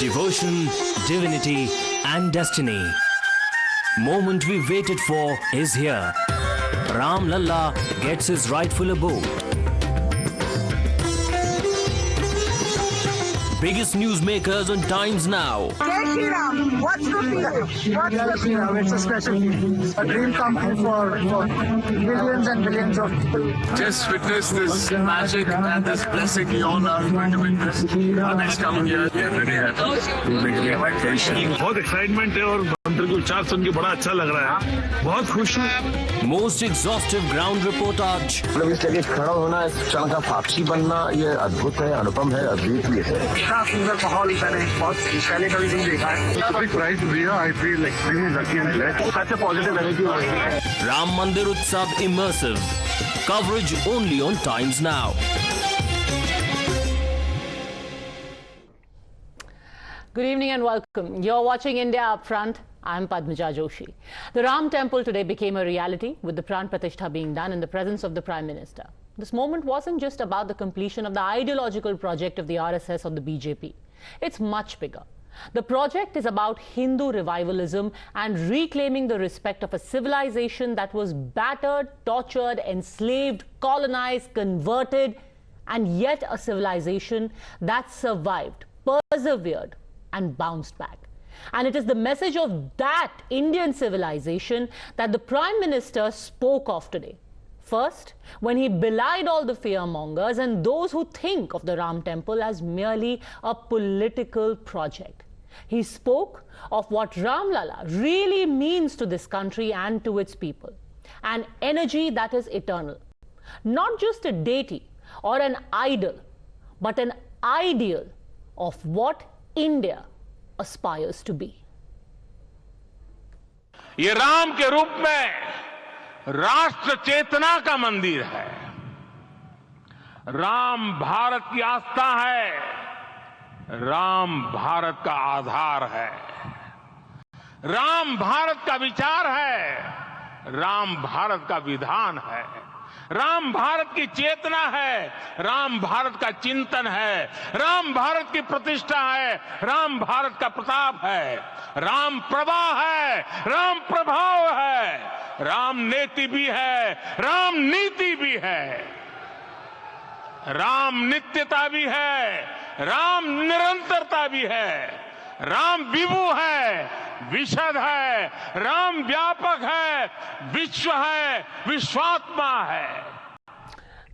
Devotion, divinity, and destiny. Moment we waited for is here. Ram Lalla gets his rightful abode. Biggest newsmakers on Times Now. Jai Ram, what's the feeling? It's a special feeling. A dream come true for billions and billions of people. Just witness this magic and this blessing you all are going to witness next coming year. We are very happy. बहुत excitement है और मंत्री को उच्चार सुन के बड़ा अच्छा लग रहा है. बहुत खुश हूँ. Most exhaustive ground reportage. मतलब इस जगह खड़ा होना, इस क्षण का साक्षी बनना, ये अद्भुत है, अनुपम है, अद्वितीय है. इतना सुंदर माहौल मैंने बहुत पहले कभी नहीं देखा है. Big prize दिया. I feel extremely lucky and blessed. Such a positive energy over here. Ram Mandir Utsav immersive. Coverage only on Times Now. Good evening and welcome. You're watching India Upfront. I'm Padmaja Joshi. The Ram Temple today became a reality with the Pran Pratishtha being done in the presence of the Prime Minister. This moment wasn't just about the completion of the ideological project of the RSS or the BJP. It's much bigger. The project is about Hindu revivalism and reclaiming the respect of a civilization that was battered, tortured, enslaved, colonized, converted, and yet a civilization that survived, persevered, and bounced back. And it is the message of that Indian civilization that the Prime Minister spoke of today. First, when he belied all the fearmongers and those who think of the Ram Temple as merely a political project. He spoke of what Ram Lalla really means to this country and to its people. An energy that is eternal. Not just a deity or an idol, but an ideal of what India aspires to be. ये राम के रूप में राष्ट्र चेतना का मंदिर है. राम भारत की आस्था है. राम भारत का आधार है. राम भारत का विचार है. राम भारत का विधान है. राम भारत की चेतना है. राम भारत का चिंतन है. राम भारत की प्रतिष्ठा है. राम भारत का प्रताप है. राम प्रवाह है. राम प्रभाव है. राम नेति भी है. राम नीति भी है. राम नित्यता भी है. राम निरंतरता भी है. राम विभु है, विशद है. राम व्यापक है, विश्व है, विश्वात्मा है.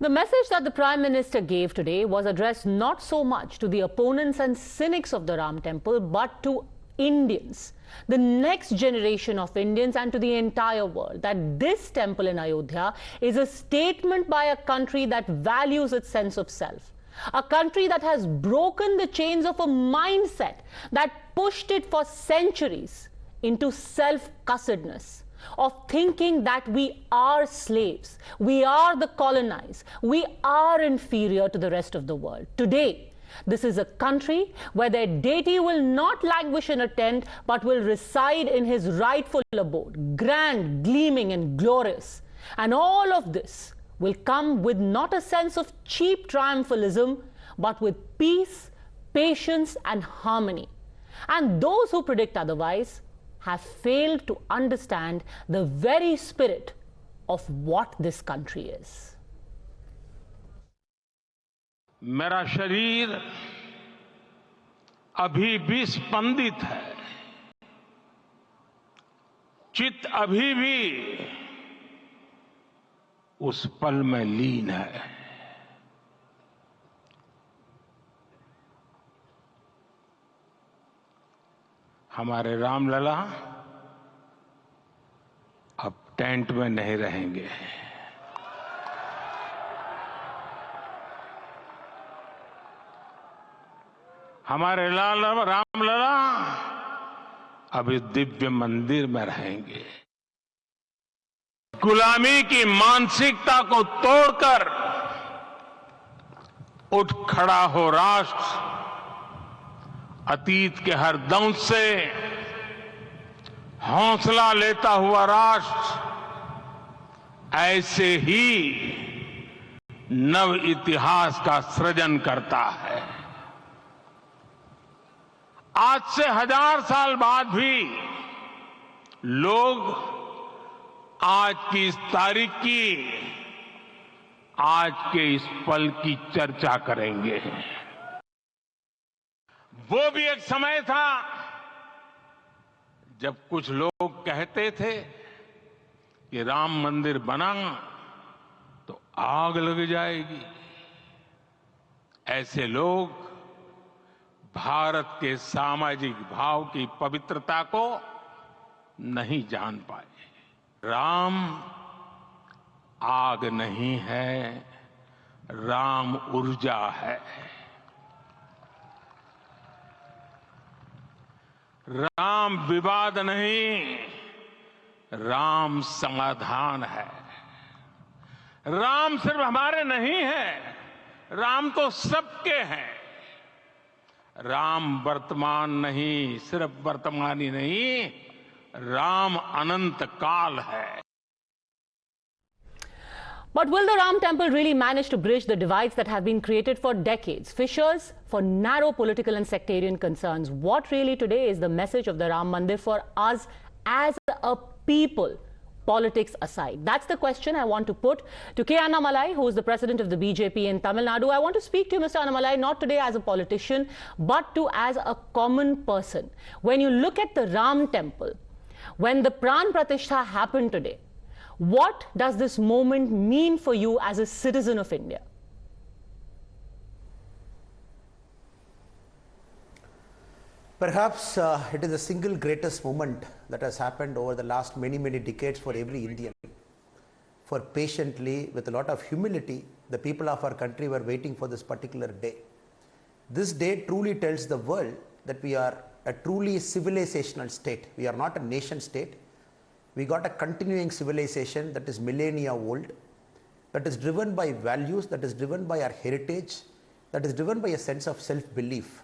The message that the Prime Minister gave today was addressed not so much to the opponents and cynics of the Ram Temple, but to Indians, the next generation of Indians, and to the entire world, that this temple in Ayodhya is a statement by a country that values its sense of self. A country that has broken the chains of a mindset that pushed it for centuries into self-cussedness, of thinking that we are slaves, we are the colonized, we are inferior to the rest of the world. Today, this is a country where their deity will not languish in a tent, but will reside in his rightful abode, grand, gleaming, and glorious. And all of this will come with not a sense of cheap triumphalism, but with peace, patience, and harmony. And those who predict otherwise have failed to understand the very spirit of what this country is. मेरा शरीर अभी भी स्पंदित है. चित्त अभी भी उस पल में लीन है. हमारे रामलला अब टेंट में नहीं रहेंगे. हमारे रामलला अब इस दिव्य मंदिर में रहेंगे. गुलामी की मानसिकता को तोड़कर उठ खड़ा हो राष्ट्र. अतीत के हर दंश से हौसला लेता हुआ राष्ट्र ऐसे ही नव इतिहास का सृजन करता है. आज से 1000 साल बाद भी लोग आज की इस तारीख की, आज के इस पल की चर्चा करेंगे। वो भी एक समय था जब कुछ लोग कहते थे कि राम मंदिर बना तो आग लग जाएगी। ऐसे लोग भारत के सामाजिक भाव की पवित्रता को नहीं जान पाए। राम आग नहीं है, राम ऊर्जा है। राम विवाद नहीं, राम समाधान है। राम सिर्फ हमारे नहीं है, राम तो सबके हैं। राम वर्तमान नहीं, सिर्फ वर्तमानी नहीं, राम अनंत काल है। But will the Ram Temple really manage to bridge the divides that have been created for decades? Fissures for narrow political and sectarian concerns. What really today is the message of the Ram Mandir for us as a people? Politics aside. That's the question I want to put to K Annamalai, who is the president of the BJP in Tamil Nadu. I want to speak to you, Mr. Annamalai, not today as a politician, but as a common person. When you look at the Ram Temple, when the Pran Pratishtha happened today, what does this moment mean for you as a citizen of India? Perhaps it is the single greatest moment that has happened over the last many decades for every Indian. For patiently, with a lot of humility, the people of our country were waiting for this particular day. This day truly tells the world that we are a truly civilizational state. We are not a nation state. We got a continuing civilization that is millennia old, that is driven by values, that is driven by our heritage, that is driven by a sense of self-belief.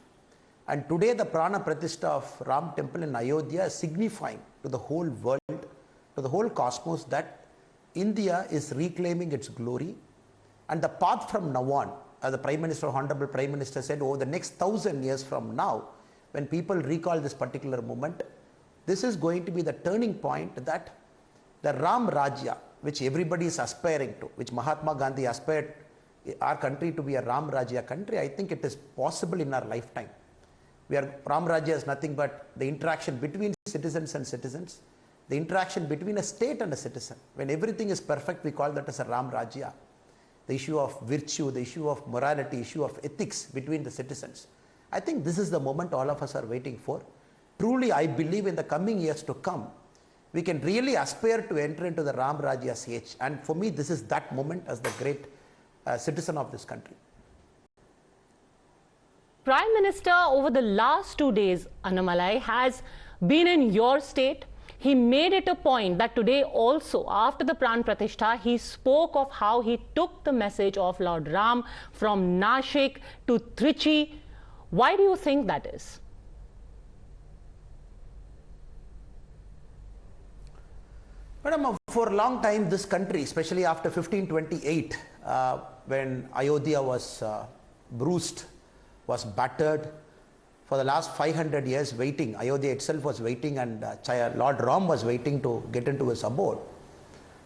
And today the Pran Pratishtha of Ram Temple in Ayodhya is signifying to the whole world, to the whole cosmos, that India is reclaiming its glory, and the path from now on, as the Prime Minister, Honorable Prime Minister said, over the next 1000 years from now, when people recall this particular moment, this is going to be the turning point that the Ram Rajya, which everybody is aspiring to, which Mahatma Gandhi aspired our country to be a Ram Rajya country, I think it is possible in our lifetime. Ram Rajya is nothing but the interaction between citizens and citizens, the interaction between a state and a citizen. When everything is perfect, we call that as a Ram Rajya. The issue of virtue, the issue of morality, issue of ethics between the citizens. I think this is the moment all of us are waiting for. Truly, I believe in the coming years to come, we can really aspire to enter into the Ram Rajya's age. And for me, this is that moment as the great citizen of this country. Prime Minister, over the last 2 days, Annamalai, has been in your state. He made it a point that today also, after the Pran Pratishtha, he spoke of how he took the message of Lord Ram from Nashik to Trichy. Why do you think that is? Madam, for a long time, this country, especially after 1528, when Ayodhya was bruised, was battered, for the last 500 years waiting, Ayodhya itself was waiting, and Lord Ram was waiting to get into his abode.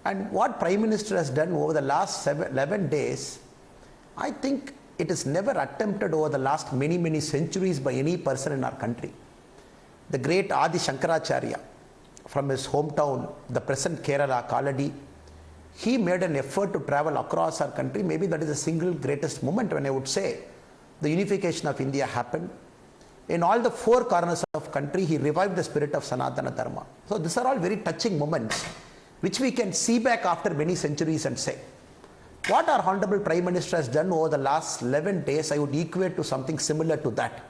And what Prime Minister has done over the last 11 days, I think it is never attempted over the last many centuries by any person in our country. The great Adi Shankaracharya, from his hometown, the present Kerala, Kaladi, he made an effort to travel across our country. Maybe that is the single greatest moment when I would say the unification of India happened. In all the four corners of country, he revived the spirit of Sanatana Dharma. So these are all very touching moments which we can see back after many centuries and say, what our Honorable Prime Minister has done over the last 11 days, I would equate to something similar to that,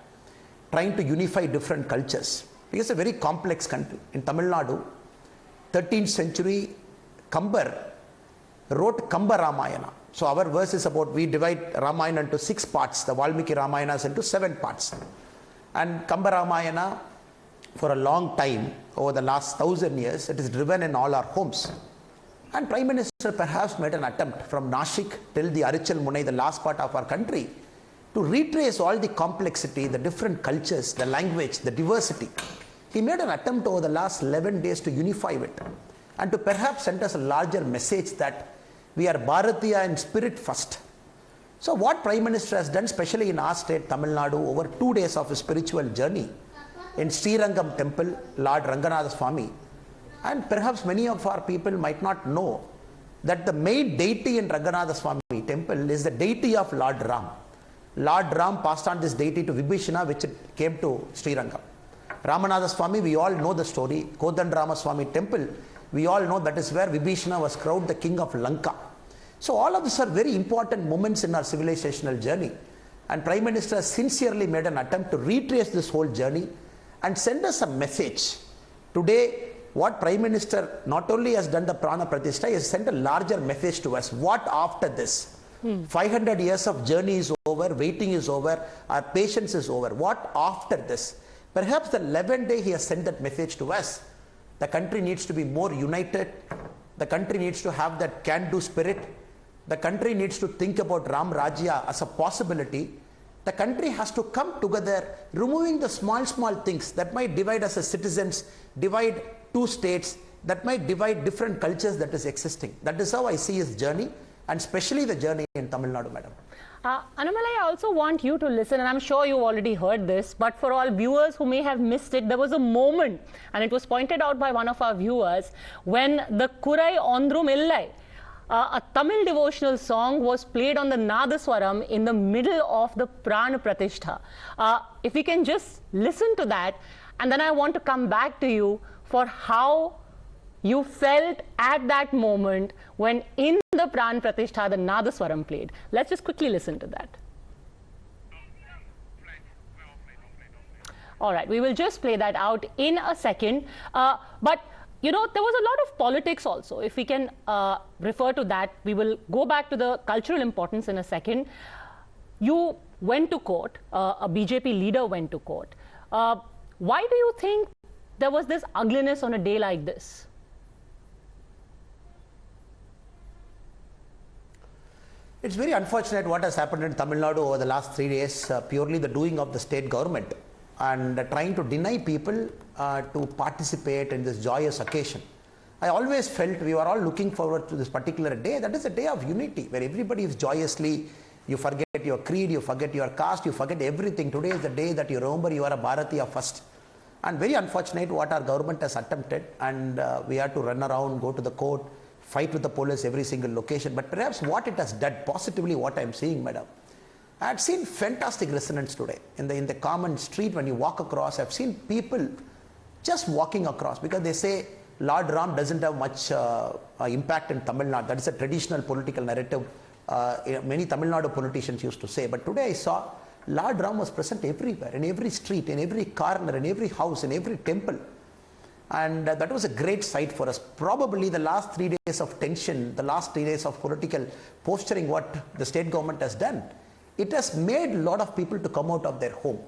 trying to unify different cultures. Because it's a very complex country. In Tamil Nadu, 13th century, Kambar wrote Kamba Ramayana. So our verse is about, we divide Ramayana into 6 parts, the Valmiki Ramayanas into 7 parts. And Kamba Ramayana, for a long time, over the last 1000 years, it is driven in all our homes. And Prime Minister perhaps made an attempt from Nashik till the Arichal Munai, the last part of our country, to retrace all the complexity, the different cultures, the language, the diversity. He made an attempt over the last 11 days to unify it and to perhaps send us a larger message that we are Bharatiya in spirit first. So what Prime Minister has done, especially in our state, Tamil Nadu, over 2 days of a spiritual journey in Srirangam temple, Lord Ranganatha Swami, and perhaps many of our people might not know that the main deity in Ranganatha Swami temple is the deity of Lord Ram. Lord Ram passed on this deity to Vibhishana, which came to Srirangam. Ramanatha Swami, we all know the story. Kodandarama Swami temple, we all know that is where Vibhishana was crowned the king of Lanka. So all of these are very important moments in our civilizational journey. And Prime Minister sincerely made an attempt to retrace this whole journey and send us a message. Today, what Prime Minister not only has done the Pran Pratishtha, he has sent a larger message to us. What after this? 500 years of journey is over, waiting is over, our patience is over. What after this? Perhaps the 11th day he has sent that message to us. The country needs to be more united. The country needs to have that can-do spirit. The country needs to think about Ram Rajya as a possibility. The country has to come together, removing the small things that might divide us as citizens, divide two states, that might divide different cultures that is existing. That is how I see his journey, and especially the journey in Tamil Nadu, madam. Annamalai, I also want you to listen, and I'm sure you've already heard this, but for all viewers who may have missed it, there was a moment, and it was pointed out by one of our viewers, when the Kurai Ondrum Illai, a Tamil devotional song, was played on the Nadaswaram in the middle of the Pran Pratishtha. If we can just listen to that, and then I want to come back to you for how you felt at that moment when in the Pran Pratishtha the Nadaswaram played. Let's just quickly listen to that. All right, we will just play that out in a second. But you know, there was a lot of politics also. If we can refer to that, we will go back to the cultural importance in a second. You went to court, a BJP leader went to court. Why do you think there was this ugliness on a day like this? It's very unfortunate what has happened in Tamil Nadu over the last 3 days, purely the doing of the state government and trying to deny people to participate in this joyous occasion. I always felt we were all looking forward to this particular day. That is a day of unity where everybody is joyously, you forget your creed, you forget your caste, you forget everything. Today is the day that you remember you are a Bharatiya first. And very unfortunate what our government has attempted, and we had to run around, go to the court, fight with the police every single location. But perhaps what it has done, positively what I am seeing, madam, I had seen fantastic resonance today. In the common street when you walk across, I have seen people just walking across because they say Lord Ram doesn't have much impact in Tamil Nadu. That is a traditional political narrative many Tamil Nadu politicians used to say. But today I saw Lord Ram was present everywhere, in every street, in every corner, in every house, in every temple. And that was a great sight for us. Probably the last 3 days of tension, the last 3 days of political posturing what the state government has done, it has made a lot of people to come out of their home.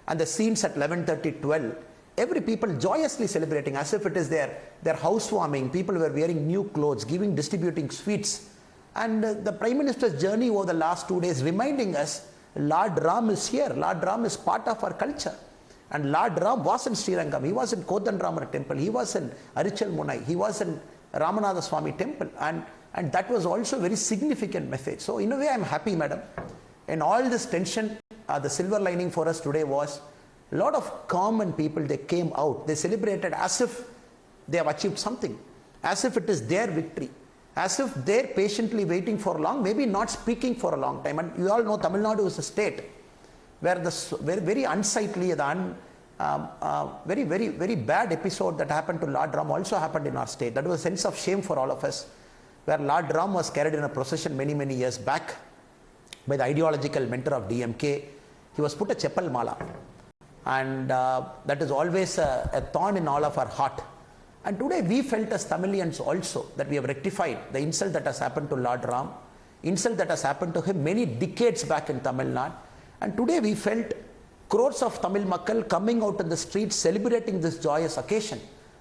And the scenes at 11:30, 12, every people joyously celebrating as if it is their housewarming. People were wearing new clothes, distributing sweets. And the Prime Minister's journey over the last 2 days reminding us Lord Ram is here. Lord Ram is part of our culture. And Lord Ram was in Srirangam. He was in Kodandarama temple. He was in Arichal Munai. He was in Ramanatha Swami temple. And that was also a very significant message. So in a way, I'm happy, madam. In all this tension, the silver lining for us today was a lot of common people, they came out. They celebrated as if they have achieved something. As if it is their victory. As if they're patiently waiting for long, maybe not speaking for a long time. And you all know Tamil Nadu is a state where the very unsightly, very bad episode that happened to Lord Ram also happened in our state. That was a sense of shame for all of us, where Lord Ram was carried in a procession many years back by the ideological mentor of DMK. He was put a Cheppal Mala. And that is always a thorn in all of our heart. And today we felt as Tamilians also that we have rectified the insult that has happened to Lord Ram, insult that has happened to him many decades back in Tamil Nadu. And today we felt crores of Tamil Makkal coming out in the streets celebrating this joyous occasion.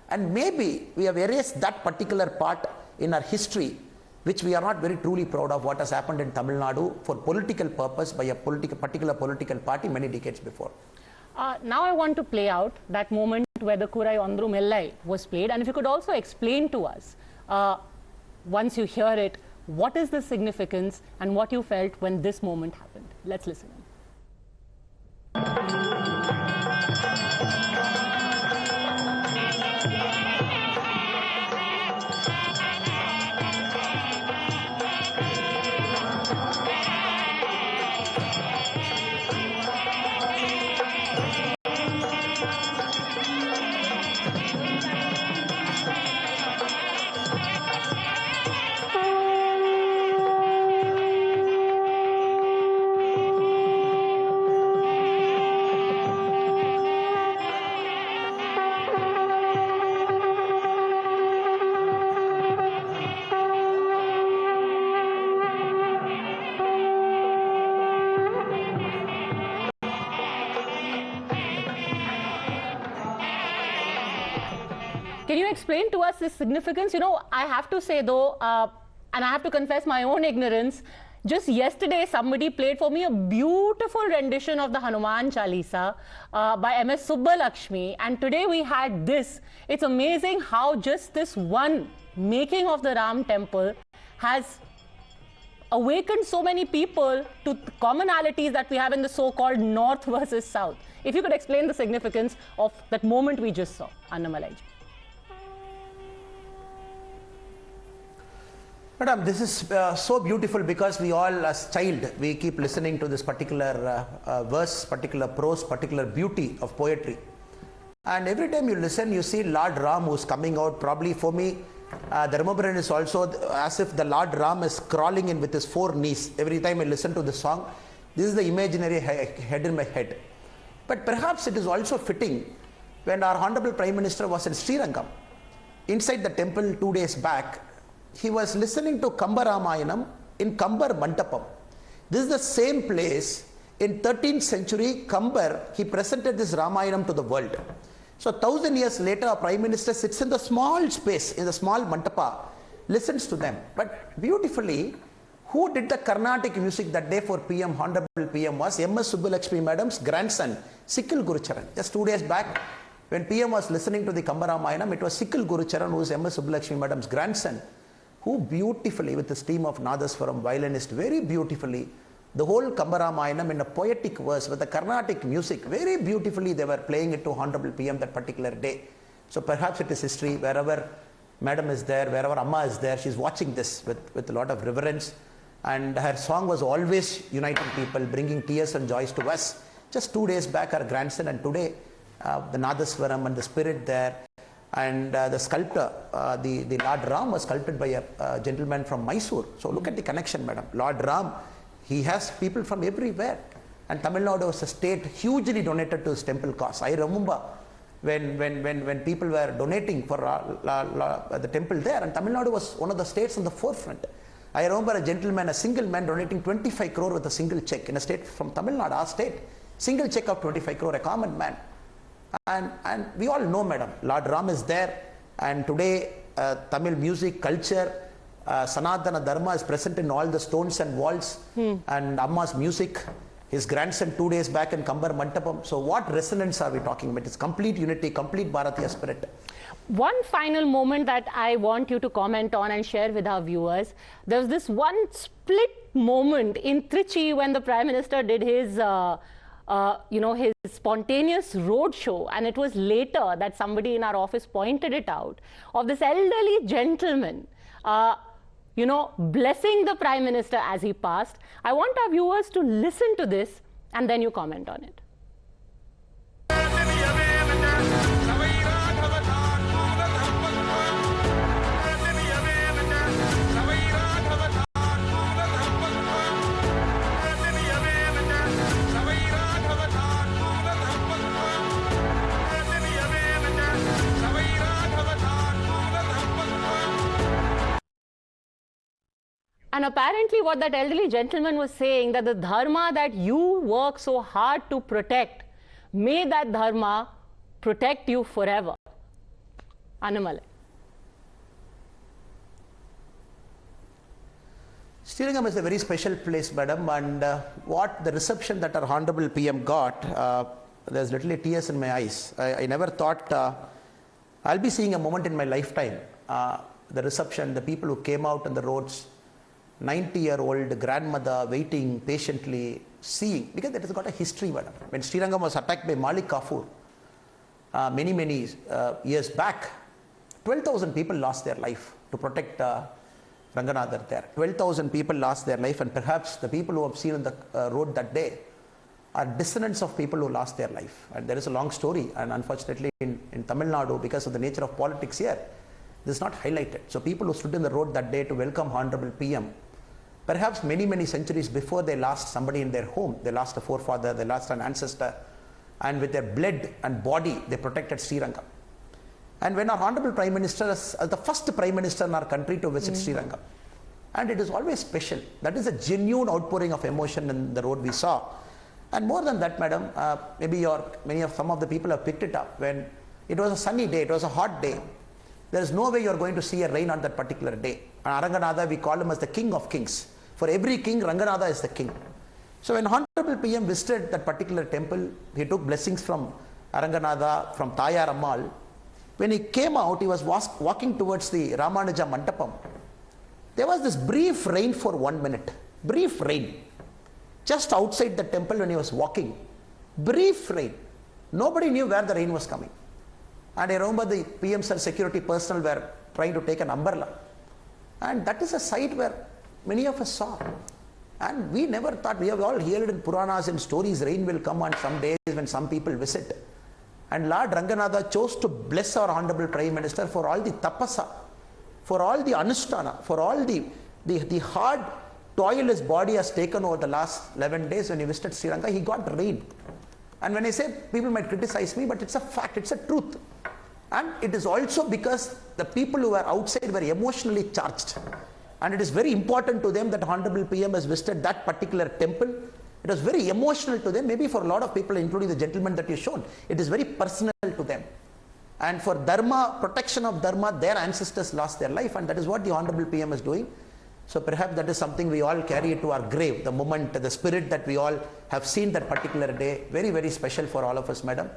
And maybe we have erased that particular part in our history which we are not very truly proud of what has happened in Tamil Nadu for political purpose by a particular political party many decades before. Now I want to play out that moment where the Kurai Ondru Mellai was played, and if you could also explain to us, once you hear it, what is the significance and what you felt when this moment happened. Let's listen in. Can you explain to us this significance? You know, I have to say though, and I have to confess my own ignorance, just yesterday somebody played for me a beautiful rendition of the Hanuman Chalisa by M.S. Subbalakshmi, and today we had this. It's amazing how just this one making of the Ram temple has awakened so many people to commonalities that we have in the so-called North versus South. If you could explain the significance of that moment we just saw, Annamalai. Madam, this is so beautiful because we all as child, we keep listening to this particular verse, particular prose, particular beauty of poetry. And every time you listen, you see Lord Ram who's coming out. Probably for me, the remembrance is also as if the Lord Ram is crawling in with his 4 knees. Every time I listen to the song, this is the imaginary head in my head. But perhaps it is also fitting when our Honorable Prime Minister was in Srirangam, inside the temple 2 days back, he was listening to Kamba Ramayanam in Kambar Mandapam. This is the same place in 13th century Kambar, he presented this Ramayanam to the world. So 1000 years later, our Prime Minister sits in the small space, in the small Mandapa, listens to them. But beautifully, who did the Carnatic music that day for PM, Honorable PM was M.S. Subbalakshmi Madam's grandson, Sikil Gurucharan. Just 2 days back, when PM was listening to the Kamba Ramayanam, it was Sikil Gurucharan, who is M.S. Subbalakshmi Madam's grandson, who beautifully, with his team of Nadaswaram violinist, very beautifully, the whole Kamba Ramayanam in a poetic verse with the Carnatic music, very beautifully they were playing it to Honorable PM that particular day. So perhaps it is history, wherever Madam is there, wherever Amma is there, she's watching this with a lot of reverence. And her song was always uniting people, bringing tears and joys to us. Just 2 days back, her grandson, and today the Nadaswaram and the spirit there. And the sculptor, the Lord Ram was sculpted by a gentleman from Mysore. So look at the connection, Madam. Lord Ram, he has people from everywhere. And Tamil Nadu was a state hugely donated to his temple cause. I remember when people were donating for the temple there, and Tamil Nadu was one of the states on the forefront. I remember a gentleman, a single man, donating 25 crore with a single check in a state from Tamil Nadu, our state. Single check of 25 crore, a common man. And we all know, Madam, Lord Ram is there, and today Tamil music, culture, Sanatana Dharma is present in all the stones and walls, and Amma's music, his grandson 2 days back in Kambar Mandapam. So what resonance are we talking about? It's complete unity, complete Bharatiya spirit. One final moment that I want you to comment on and share with our viewers. There was this one split moment in Trichy when the Prime Minister did his his spontaneous road show, and it was later that somebody in our office pointed it out, of this elderly gentleman, blessing the Prime Minister as he passed. I want our viewers to listen to this and then you comment on it. And apparently what that elderly gentleman was saying, that the dharma that you work so hard to protect, may that dharma protect you forever. Annamalai. Srirangam is a very special place, madam, and what the reception that our Honorable PM got, there's literally tears in my eyes. I never thought I'll be seeing a moment in my lifetime. The reception, the people who came out on the roads, 90-year-old grandmother waiting patiently, seeing, because it has got a history, madam. When Srirangam was attacked by Malik Kafur many years back, 12,000 people lost their life to protect Ranganatha there. 12,000 people lost their life, and perhaps the people who have seen on the road that day are descendants of people who lost their life. And there is a long story, and unfortunately in Tamil Nadu, because of the nature of politics here, this is not highlighted. So people who stood in the road that day to welcome Honorable PM, perhaps many centuries before they lost somebody in their home, they lost a forefather, they lost an ancestor, and with their blood and body, they protected Srirangam. And when our Honorable Prime Minister is the first Prime Minister in our country to visit Srirangam, and it is always special. That is a genuine outpouring of emotion in the road we saw. And more than that, madam, maybe some of the people have picked it up. When it was a sunny day, it was a hot day, there is no way you are going to see a rain on that particular day. And Ranganatha, we call him as the King of Kings. For every king, Ranganatha is the king. So when Honorable PM visited that particular temple, he took blessings from Ranganatha, from Tayar Ammal. When he came out, he was walking towards the Ramanuja Mandapam. There was this brief rain for 1 minute. Brief rain. Just outside the temple when he was walking. Brief rain. Nobody knew where the rain was coming. And I remember the PM's security personnel were trying to take an umbrella. And that is a sight where many of us saw. And we never thought, we have all heard in Puranas and stories, rain will come on some days when some people visit. And Lord Ranganatha chose to bless our Honorable Prime Minister for all the tapasa, for all the anushtana, for all the hard toil his body has taken over the last 11 days. When he visited Sri Lanka, he got rain. And when I say, people might criticize me, but it's a fact, it's a truth. And it is also because the people who were outside were emotionally charged. And it is very important to them that Honorable PM has visited that particular temple. It was very emotional to them, maybe for a lot of people, including the gentleman that you shown. It is very personal to them. And for Dharma, protection of Dharma, their ancestors lost their life, and that is what the Honorable PM is doing. So perhaps that is something we all carry to our grave, the moment, the spirit that we all have seen that particular day. Very special for all of us, madam.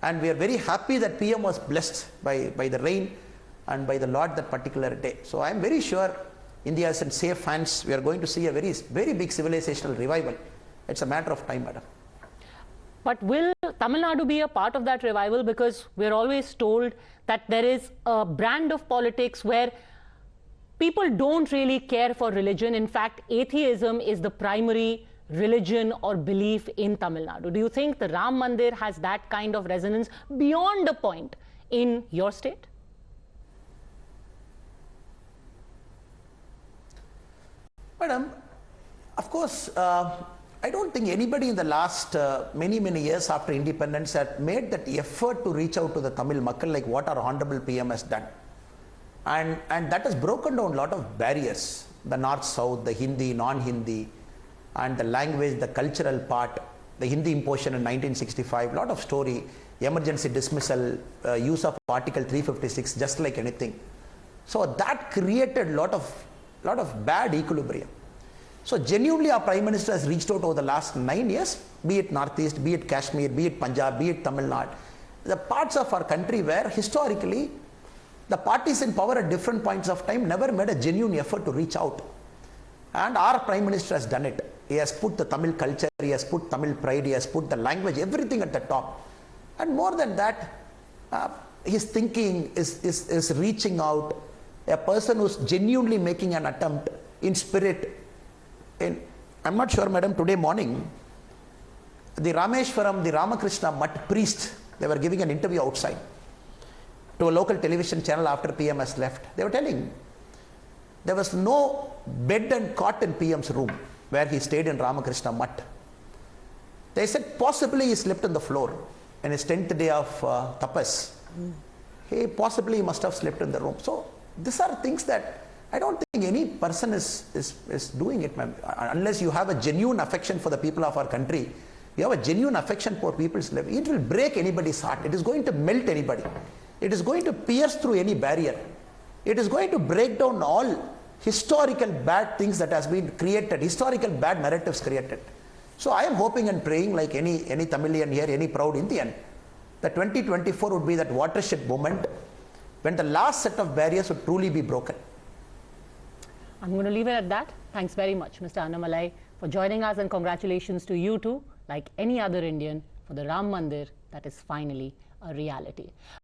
And we are very happy that PM was blessed by the rain and by the Lord that particular day. So I am very sure India is in safe hands. We are going to see a very big civilizational revival. It's a matter of time, madam. But will Tamil Nadu be a part of that revival? Because we're always told that there is a brand of politics where people don't really care for religion. In fact, atheism is the primary religion or belief in Tamil Nadu. Do you think the Ram Mandir has that kind of resonance beyond a point in your state? Madam, of course, I don't think anybody in the last many years after independence had made that effort to reach out to the Tamil Makkal like what our Honorable PM has done. And that has broken down a lot of barriers. The North-South, the Hindi, non-Hindi, and the language, the cultural part, the Hindi imposition in 1965, a lot of story, emergency dismissal, use of Article 356, just like anything. So that created a lot of bad equilibrium. So genuinely our Prime Minister has reached out over the last 9 years, be it Northeast, be it Kashmir, be it Punjab, be it Tamil Nadu, the parts of our country where historically the parties in power at different points of time never made a genuine effort to reach out. And our Prime Minister has done it. He has put the Tamil culture, he has put Tamil pride, he has put the language, everything at the top. And more than that, his thinking is reaching out. A person who's genuinely making an attempt in spirit. I'm not sure, madam, today morning, the Rameshwaram, the Ramakrishna Mutt priest, they were giving an interview outside to a local television channel after PM has left. They were telling there was no bed and cot in PM's room where he stayed in Ramakrishna Mutt. They said possibly he slept on the floor in his 10th day of tapas. He possibly must have slept in the room. So these are things that I don't think any person is doing it, ma'am. Unless you have a genuine affection for the people of our country, you have a genuine affection for people's life, it will break anybody's heart. It is going to melt anybody. It is going to pierce through any barrier. It is going to break down all historical bad things that has been created, historical bad narratives created. So I am hoping and praying like any Tamilian here, any proud Indian, that 2024 would be that watershed moment when the last set of barriers would truly be broken. I'm going to leave it at that. Thanks very much, Mr. Annamalai, for joining us, and congratulations to you too, like any other Indian, for the Ram Mandir that is finally a reality.